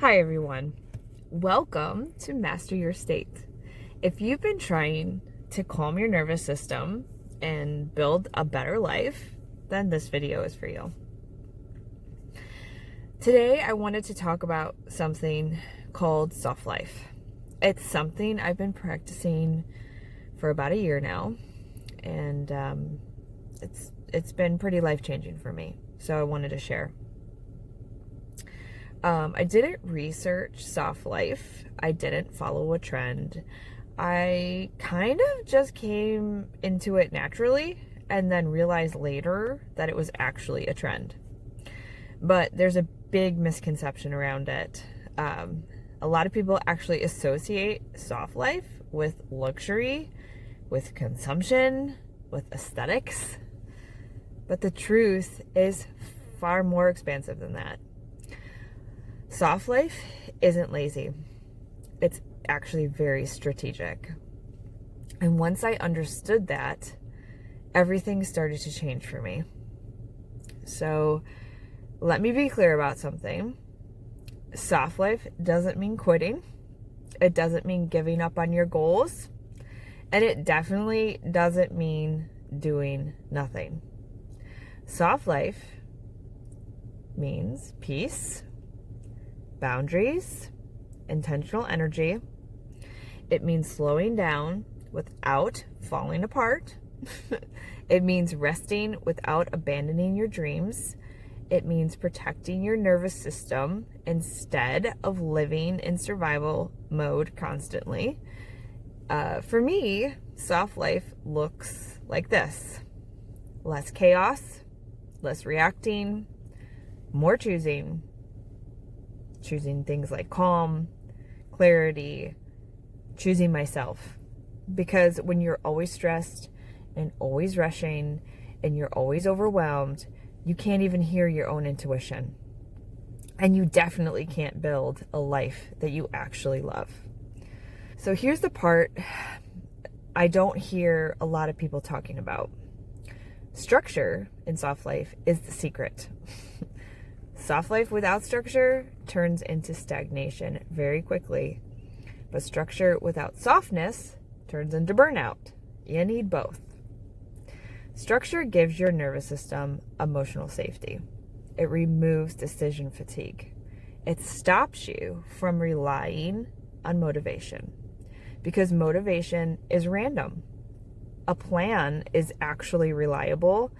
Hi everyone, welcome to Master Your State. If you've been trying to calm your nervous system and build a better life, then this video is for you. Today I wanted to talk about something called soft life. It's something I've been practicing for about a year now, and it's been pretty life-changing for me, so I wanted to share. I didn't research soft life. I didn't follow a trend. I kind of just came into it naturally and then realized later that it was actually a trend. But there's a big misconception around it. A lot of people actually associate soft life with luxury, with consumption, with aesthetics. But the truth is far more expansive than that. Soft life isn't lazy. It's actually very strategic. And once I understood that, everything started to change for me. So let me be clear about something. Soft life doesn't mean quitting. It doesn't mean giving up on your goals. And it definitely doesn't mean doing nothing. Soft life means peace, boundaries, intentional energy. It means slowing down without falling apart. It means resting without abandoning your dreams. It means protecting your nervous system instead of living in survival mode constantly. For me, soft life looks like this: less chaos, less reacting, more choosing things like calm, clarity, choosing myself. Because when you're always stressed and always rushing and you're always overwhelmed, you can't even hear your own intuition. And you definitely can't build a life that you actually love. So here's the part I don't hear a lot of people talking about. Structure in soft life is the secret. Soft life without structure turns into stagnation very quickly, but structure without softness turns into burnout. You need both. Structure gives your nervous system emotional safety. It removes decision fatigue. It stops you from relying on motivation, because motivation is random. A plan is actually reliable.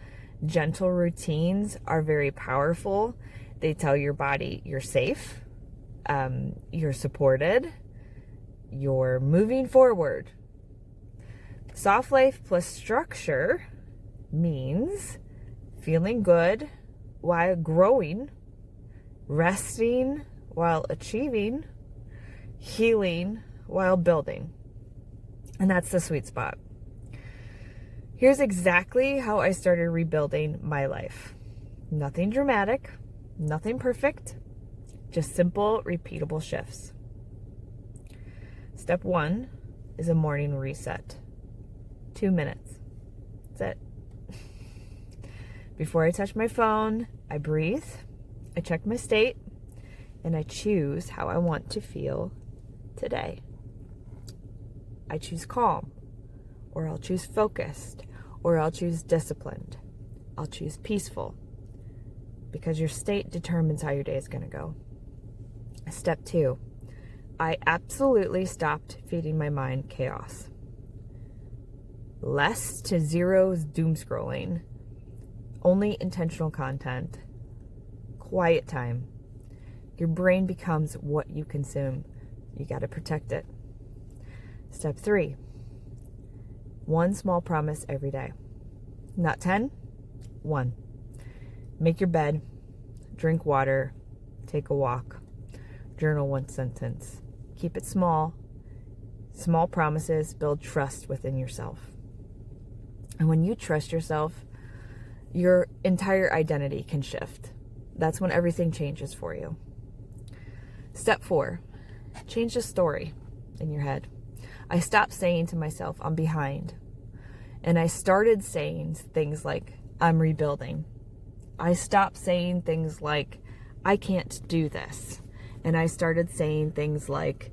Gentle routines are very powerful. They tell your body you're safe, you're supported, you're moving forward. Soft life plus structure means feeling good while growing, resting while achieving, healing while building. And that's the sweet spot. Here's exactly how I started rebuilding my life. Nothing dramatic. Nothing perfect, just simple, repeatable shifts. Step 1 is a morning reset. 2 minutes. That's it. Before I touch my phone, I breathe, I check my state, and I choose how I want to feel today. I choose calm, or I'll choose focused, or I'll choose disciplined. I'll choose peaceful. Because your state determines how your day is going to go. Step 2, I absolutely stopped feeding my mind chaos. Less to zero doom scrolling, only intentional content, quiet time. Your brain becomes what you consume. You got to protect it. Step 3, one small promise every day. Not 10, 1. Make your bed, drink water, take a walk, journal one sentence. Keep it small. Small promises build trust within yourself. And when you trust yourself, your entire identity can shift. That's when everything changes for you. Step 4, change the story in your head. I stopped saying to myself, I'm behind. And I started saying things like, I'm rebuilding. I stopped saying things like, I can't do this. And I started saying things like,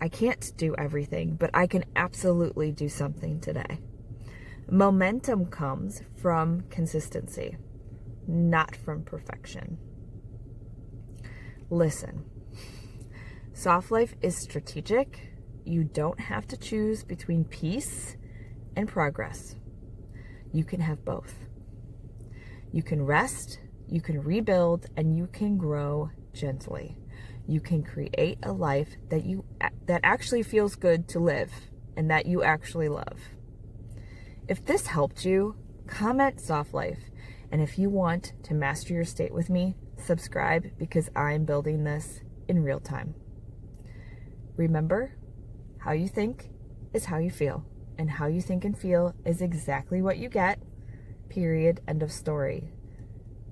I can't do everything, but I can absolutely do something today. Momentum comes from consistency, not from perfection. Listen, soft life is strategic. You don't have to choose between peace and progress. You can have both. You can rest, you can rebuild, and you can grow gently. You can create a life that actually feels good to live and that you actually love. If this helped you, comment soft life. And if you want to master your state with me, subscribe, because I'm building this in real time. Remember, how you think is how you feel, and how you think and feel is exactly what you get. Period. End of story.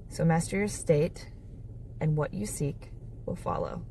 So master your state, and what you seek will follow.